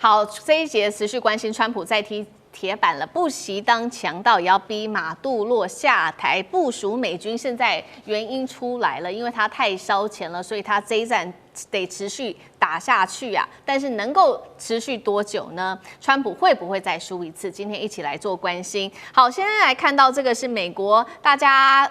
好，這一節持續關心川普再踢鐵板了，不惜當強盜也要逼馬杜洛下台，部署美軍。現在原因出來了，因為他太燒錢了，所以他這一戰得持續打下去啊。但是能夠持續多久呢？川普會不會再輸一次？今天一起來做關心。好，現在來看到這個是美國，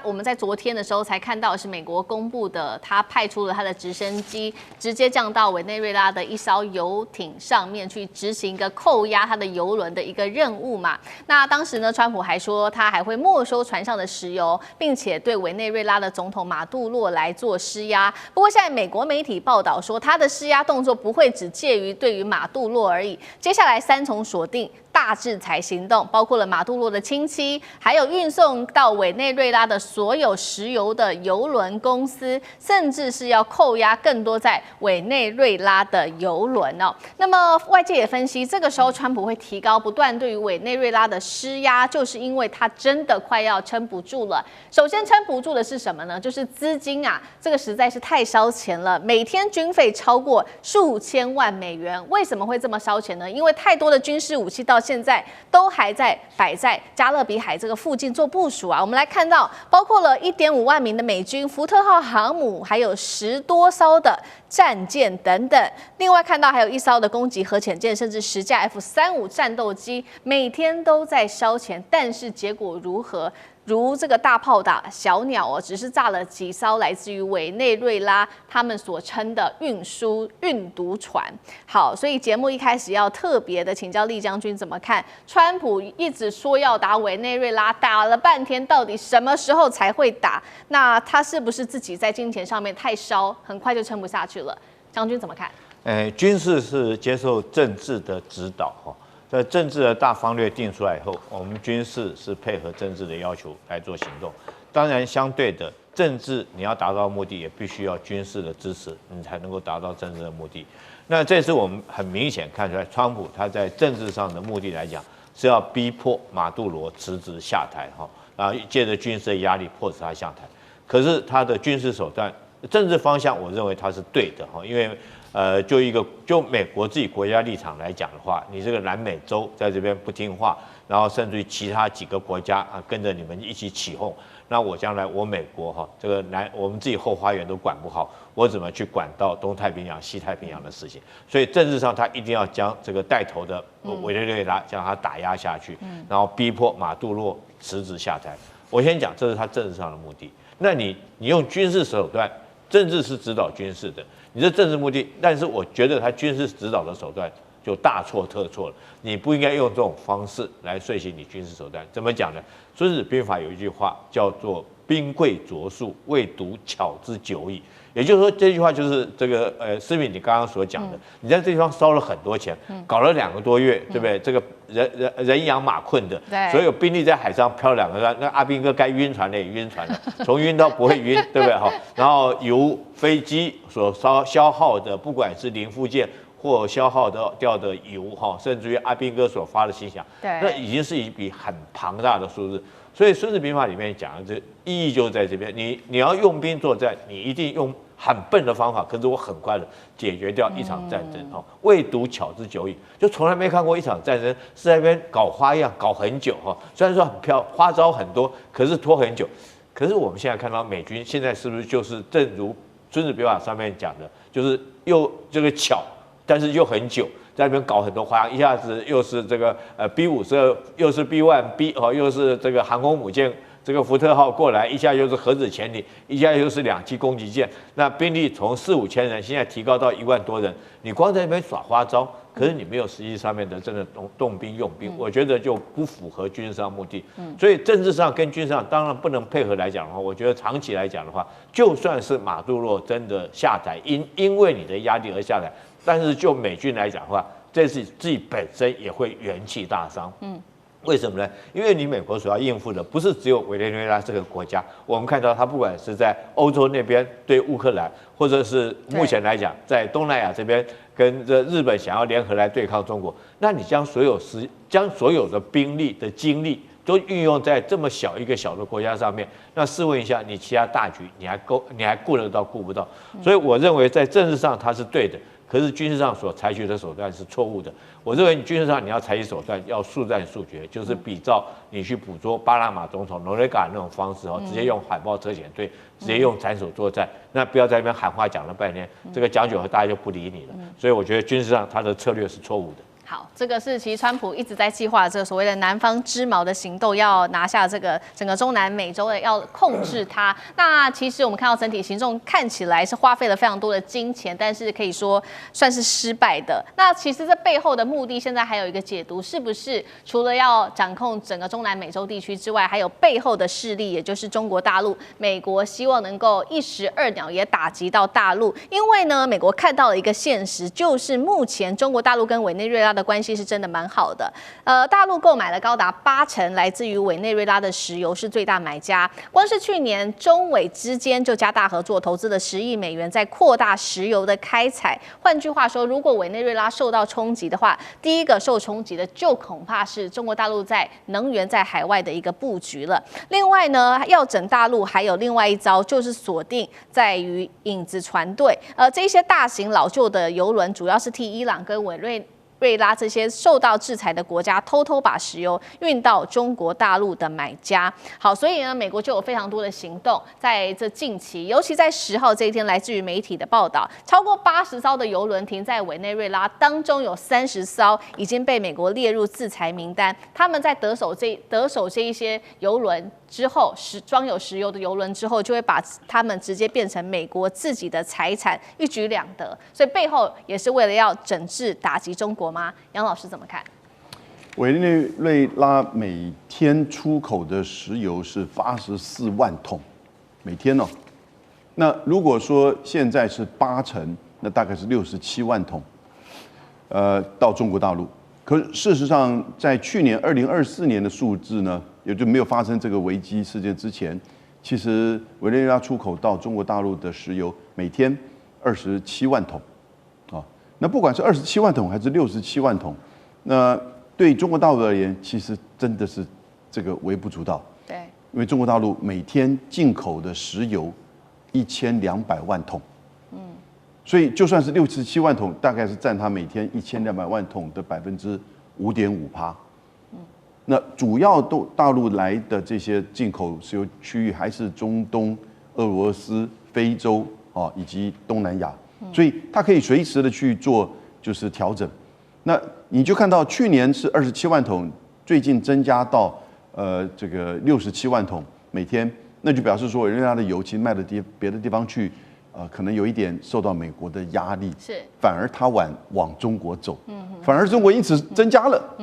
我們在昨天的時候才看到是美國公布的，他派出了他的直升機，直接降到委內瑞拉的一艘遊艇上面去執行一個扣押他的油輪的一個任務嘛。那當時呢，川普還說他還會沒收船上的石油，並且對委內瑞拉的總統馬杜洛來做施壓。不過現在美國媒體報道說，他的施壓動作不會只介於對於馬杜洛而已，接下來3重鎖定大制裁行動，包括了馬杜洛的親戚，還有運送到委內瑞拉的所有石油的油輪公司，甚至是要扣押更多在委內瑞拉的油輪哦。那麼外界也分析，這個時候川普會提高不斷對於委內瑞拉的施壓，就是因為他真的快要撐不住了。首先撐不住的是什麼呢？就是資金啊，這個實在是太燒錢了，每天軍費超過數千萬美元。為什麼會這麼燒錢呢？因為太多的軍事武器到現在都還在擺在加勒比海這個附近做部署啊。我們來看到，包括了1.5萬名的美軍福特號航母，還有10多艘的戰艦等等。另外看到還有1艘的攻擊核潛艦，甚至10架 F-35戰鬥機，每天都在燒錢。但是結果如何？如這個大炮打小鳥哦，只是炸了幾艘來自於委內瑞拉他們所稱的運毒船。好，所以節目一開始要特別的請教酈將軍怎麼看？川普一直說要打委內瑞拉，打了半天，到底什麼時候才會打？那他是不是自己在金錢上面太燒，很快就撐不下去了？將軍怎麼看？軍事是接受政治的指導哈。在政治的大方略定出來以後，我們軍事是配合政治的要求來做行動。當然，相對的，政治你要達到目的，也必須要軍事的支持，你才能夠達到政治的目的。那這次我們很明顯看出來，川普他在政治上的目的來講，是要逼迫馬杜羅辭職下台哈，然後借着軍事的壓力迫使他下台。可是他的軍事手段、政治方向，我認為他是對的哈，因為。就美國自己國家立場來講的話，你這個南美洲在這邊不聽話，然後甚至於其他幾個國家啊跟着你們一起起哄，那我將來我美國哈這個我們自己後花園都管不好，我怎麼去管到東太平洋、西太平洋的事情？所以政治上他一定要將這個帶頭的委内瑞拉將他打壓下去，然後逼迫馬杜洛辭職下台。我先講，這是他政治上的目的。那你用軍事手段，政治是指導軍事的。你的政治目的，但是我覺得他軍事指導的手段就大錯特錯了。你不應該用這種方式來遂行你軍事手段。怎麼講呢？《孫子兵法》有一句話叫做“兵貴拙速，未獨巧之久矣”。也就是說，這句話就是這個思敏你剛剛所講的，你在這地方燒了很多錢，搞了2個多月，對不對？這個人仰馬困的，所有兵力在海上漂2個月，那阿兵哥該暈船的也暈船了，從暈到不會暈，對不對？好，然後由飛機所消耗的，不管是零附件或消耗掉的油哈，甚至於阿兵哥所發的薪饷，那已經是一筆很龐大的數字。所以《孫子兵法》裡面講的這意義就是在這邊，你要用兵作戰，你一定用很笨的方法，可是我很快的解決掉一場戰爭哈。未獨巧之久矣，就從來沒看過一場戰爭是在那邊搞花樣搞很久哈。雖然說很漂亮，花招很多，可是拖很久。可是我們現在看到美軍現在是不是就是正如《孫子兵法》上面講的，就是又這個巧，但是又很久。在那邊搞很多花樣，一下子又是这個B-52，又是 B-1B 哦，又是這個航空母艦，這個福特號過來，一下又是核子潛艇，一下又是2棲攻擊艦，那兵力從4-5千人，現在提高到1萬多人，你光在那邊耍花招，可是你沒有實際上面的真的動兵用兵，我覺得就不符合軍事上目的。所以政治上跟軍事上當然不能配合來講的話，我覺得長期來講的話，就算是馬杜洛真的下台，因為你的壓力而下台。但是就美軍來講的話，這次自己本身也會元氣大傷。為什麼呢？因為你美國所要應付的不是只有委內瑞拉這個國家，我們看到它不管是在歐洲那邊對烏克蘭，或者是目前來講在東南亞這邊跟這日本想要聯合來對抗中國，那你將所有的兵力的精力都運用在這麼小一個小的國家上面，那試問一下，你其他大局你還顧得到顧不到？所以我認為在政治上它是對的。可是軍事上所採取的手段是錯誤的。我認為你軍事上你要採取手段要速戰速決，就是比照你去捕捉巴拿馬總統諾雷嘎那種方式直接用海豹特遣隊，直接用斬首作戰，那不要在那邊喊話講了半天，這個講久了大家就不理你了。所以我覺得軍事上他的策略是錯誤的。好，這個是其實川普一直在計劃這個所謂的南方之矛的行動，要拿下這個整個中南美洲的，要控制它。那其實我們看到整體行動看起來是花費了非常多的金錢，但是可以說算是失敗的。那其實這背後的目的，現在還有一個解讀，是不是除了要掌控整個中南美洲地區之外，還有背後的勢力，也就是中國大陸，美國希望能夠一石二鳥，也打擊到大陸。因為呢，美國看到了一個現實，就是目前中國大陸跟委內瑞拉的關係是真的蠻好的，大陸購買了高達80%來自於委內瑞拉的石油，是最大買家。光是去年中委之間就加大合作，投資了10億美元，在擴大石油的開採。換句話說，如果委內瑞拉受到衝擊的話，第一個受衝擊的就恐怕是中國大陸在能源在海外的一個布局了。另外呢，要整大陸還有另外一招，就是鎖定在於影子船隊，這些大型老舊的油輪，主要是替伊朗跟委內瑞拉這些受到制裁的國家偷偷把石油運到中國大陸的買家。好，所以呢，美國就有非常多的行動，在這近期，尤其在10號這一天，來自於媒體的報道，超過80艘的油輪停在委內瑞拉，當中有30艘已經被美國列入制裁名單。他們在得手這一些油輪之後，裝有石油的油輪之後，就會把他們直接變成美國自己的財產，一舉兩得。所以背後也是為了要整治打擊中國嗎？楊老師怎麼看？委內瑞拉每天出口的石油是84萬桶，每天哦。那如果說現在是80%，那大概是67萬桶，到中國大陸。可是事實上，在去年2024年的數字呢，也就沒有發生這個危機事件之前，其實委內瑞拉出口到中國大陸的石油每天27萬桶，啊，那不管是27萬桶還是67萬桶，那對中國大陸而言，其實真的是這個微不足道。對，因為中國大陸每天進口的石油1200萬桶，所以就算是67萬桶，大概是占它每天1200万桶的5.5%。那主要大陸來的這些進口石油區域還是中東、俄羅斯、非洲啊以及東南亞，所以它可以隨時的去做就是調整。那你就看到去年是27萬桶，最近增加到这個67萬桶每天，那就表示說委内瑞拉的油其實賣到別的地方去。可能有一點受到美國的壓力，是反而它往中國走，反而中國因此增加了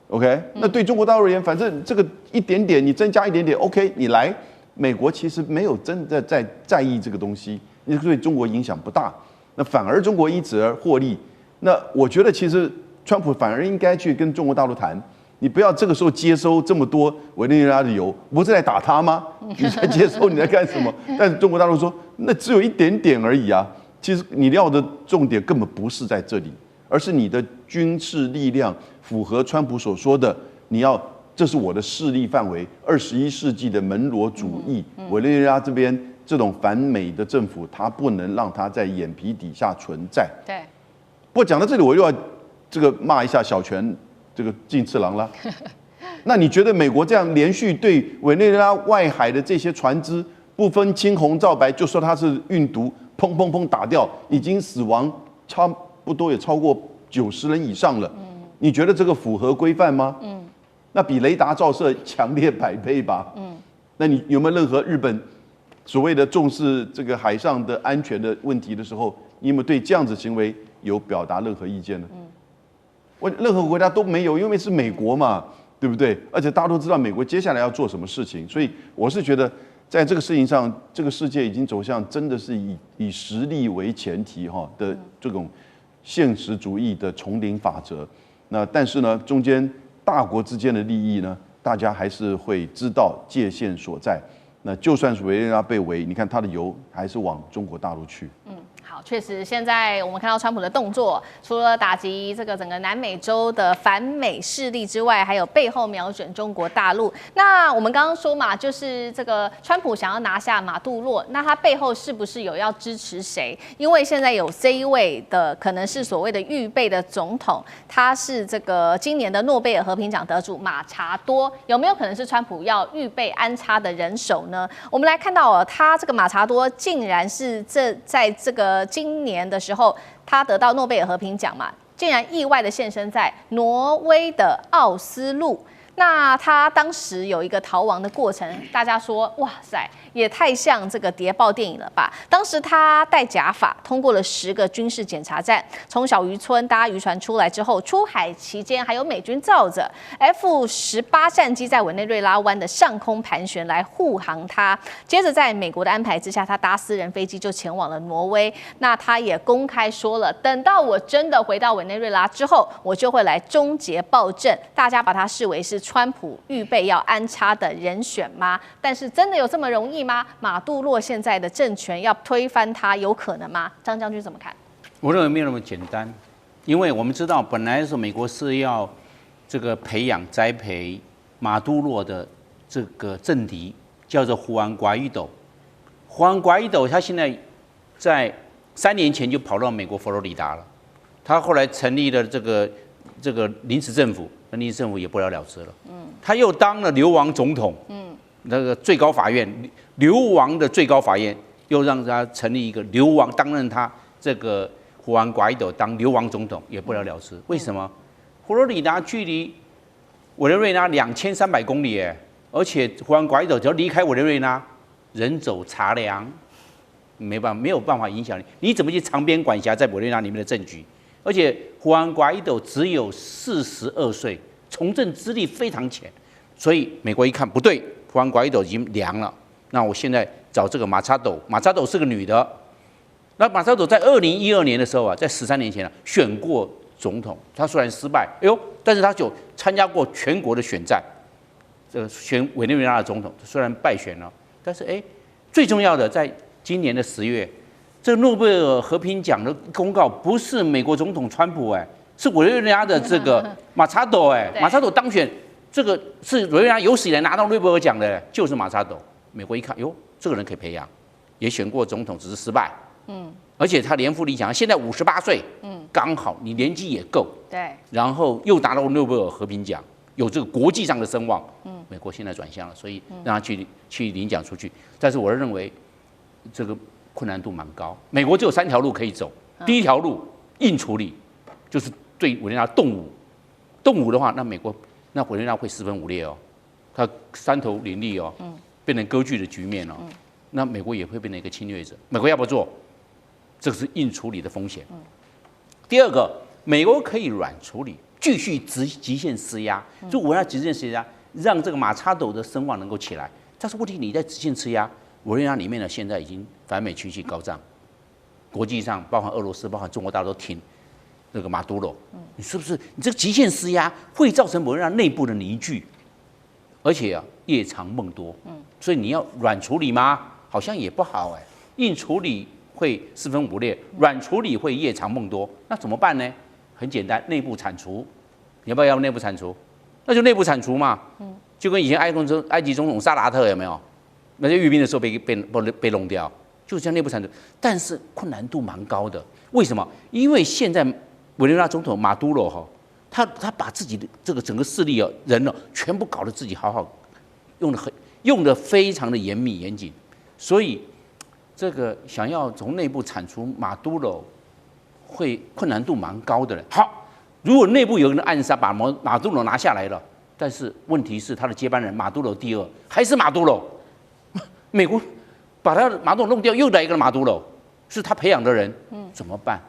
，OK，那對中國大陸而言，反正這個一點點你增加一點點 ，OK， 你來，美國其實沒有真的在意這個東西，因為對中國影響不大，那反而中國因此而獲利。那我覺得其實川普反而應該去跟中國大陸談。你不要這個時候接收這麼多委內瑞拉的油，不是來打他嗎？你在接收，你在幹什麼？但是中國大陸說，那只有一點點而已啊。其實你要的重點根本不是在這裡，而是你的軍事力量符合川普所說的，這是我的勢力範圍。21世紀的門羅主義，委內瑞拉這邊這種反美的政府，它不能讓它在眼皮底下存在。對。不過講到這裡，我又要這個罵一下小泉。這個進次郎啦，那你覺得美國這樣連續對委內瑞拉外海的這些船隻不分青紅皂白就說它是運毒，砰砰砰打掉，已經死亡差不多也超過90人以上了，你覺得這個符合規範嗎？那比雷達照射強烈100倍吧。那你有沒有任何日本所謂的重視這個海上的安全的問題的時候，你有沒有對這樣子行為有表達任何意見呢？任何國家都沒有，因為是美國嘛，對不對？而且大家都知道美國接下來要做什麼事情，所以我是覺得，在這個事情上，這個世界已經走向真的是以實力為前提的這種現實主義的叢林法則。那但是呢，中間大國之間的利益呢，大家還是會知道界限所在。那就算是委內瑞拉被圍，你看它的油還是往中國大陸去。好。好，確實，現在我們看到川普的動作，除了打擊這個整個南美洲的反美勢力之外，還有背後瞄準中國大陸。那我們剛剛說嘛，就是這個川普想要拿下馬杜洛，那他背後是不是有要支持誰？因為現在有這一位的可能是所謂的預備的總統，他是這個今年的諾貝爾和平獎得主馬查多，有沒有可能是川普要預備安插的人手呢？我們來看到哦，他這個馬查多竟然是在這個今年的時候，他得到諾貝爾和平獎嘛，竟然意外的現身在挪威的奧斯陸。那他當時有一個逃亡的過程，大家說哇塞，也太像這個諜報電影了吧？當時他戴假髮，通過了10個軍事檢查站，從小漁村搭漁船出來之後，出海期間還有美軍罩着 F-18戰機在委內瑞拉灣的上空盤旋來護航他。接着在美國的安排之下，他搭私人飛機就前往了挪威。那他也公開說了，等到我真的回到委內瑞拉之後，我就會來終結暴政。大家把他視為是川普預備要安插的人選嗎？但是真的有這麼容易嗎？馬杜洛現在的政權要推翻他，有可能嗎？張將軍怎麼看？我認為沒有那麼簡單，因為我們知道，本來是美國是要這個培養栽培馬杜洛的這個政敵，叫做胡安·瓜伊多。胡安·瓜伊多他現在在3年前就跑到美國佛羅里達了，他後來成立了这個臨時政府。臨時政府也不了了之了，他又當了流亡總統，那個最高法院流亡的最高法院又讓他成立一個流亡，擔任他這個胡安·瓜伊多當流亡總統也不了了之。為什麼？佛羅里達距離委內瑞拉2300公里，而且胡安·瓜伊多只要離開委內瑞拉，人走茶涼，沒有辦法影響你，你怎麼去長鞭管轄在委內瑞拉裡面的政局？而且胡安·瓜伊多只有42歲，從政資歷非常淺，所以美國一看不對，胡安·瓜伊多已經涼了。那我現在找這個馬查多，馬查多是個女的。那馬查多在2012年的時候啊，在13年前選過總統，他雖然失敗，但是他就參加過全國的選戰，選委內瑞拉的總統，雖然敗選了，但是最重要的在今年的10月。這個諾貝爾和平獎的公告不是美國總統川普是委內瑞拉的這個馬查多馬查多當選，這個是委內瑞拉有史以來拿到諾貝爾獎的，就是馬查多。美國一看，這個人可以培養，也選過總統，只是失敗。而且他年富力強，現在58歲，剛好你年紀也夠，對，然後又拿到諾貝爾和平獎，有這個國際上的聲望。美國現在轉向了，所以讓他去領獎出去。但是我認為這個困難度蠻高，美國只有3條路可以走。第一條路硬處理，就是對委內瑞拉動武的話，那委內瑞拉會四分五裂它三頭林立變成割據的局面那美國也會變成一個侵略者。美國要不要做？這個是硬處理的風險。第二個，美國可以軟處理，繼續極限施壓，就我要極限施壓，讓這個馬查多的聲望能夠起來。但是問題，你在極限施壓。委內瑞拉裡面呢，現在已經反美情緒高漲，國際上包含俄羅斯、包含中國大陸都挺那個馬杜羅。你是不是你這個極限施壓會造成委內瑞拉內部的凝聚，而且夜長夢多。所以你要軟處理嗎？好像也不好硬處理會四分五裂，軟處理會夜長夢多。那怎麼辦呢？很簡單，內部鏟除。你要不要內部鏟除？那就內部鏟除嘛。就跟以前埃及總統薩達特有沒有？那些閱兵的時候被弄掉，就是這樣內部鏟除，但是困難度蠻高的。為什麼？因為現在委內瑞拉總統馬杜羅他把自己的這個整個勢力人全部搞得自己好好用得非常的嚴密嚴謹，所以這個想要從內部鏟除馬杜羅會困難度蠻高的。好，如果內部有人暗殺把馬杜羅拿下來了，但是問題是他的接班人馬杜羅第2還是馬杜羅。美國把他馬杜羅弄掉，又來一個馬杜羅，是他培養的人，怎麼辦？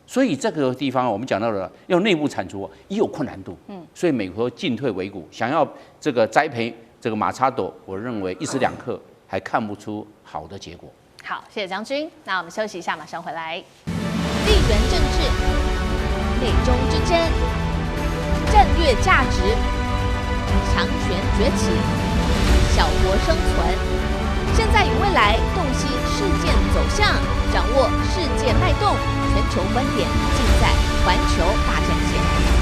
所以這個地方我們講到了，要內部鏟除也有困難度，所以美國進退維谷，想要這個栽培這個馬查多，我認為一時兩刻還看不出好的結果。好，謝謝將軍。那我們休息一下，馬上回來。地緣政治、美中之爭、戰略價值、強權崛起、小國生存。現在與未來，洞悉事件走向，掌握世界脈動，全球觀點盡在環球大戰線。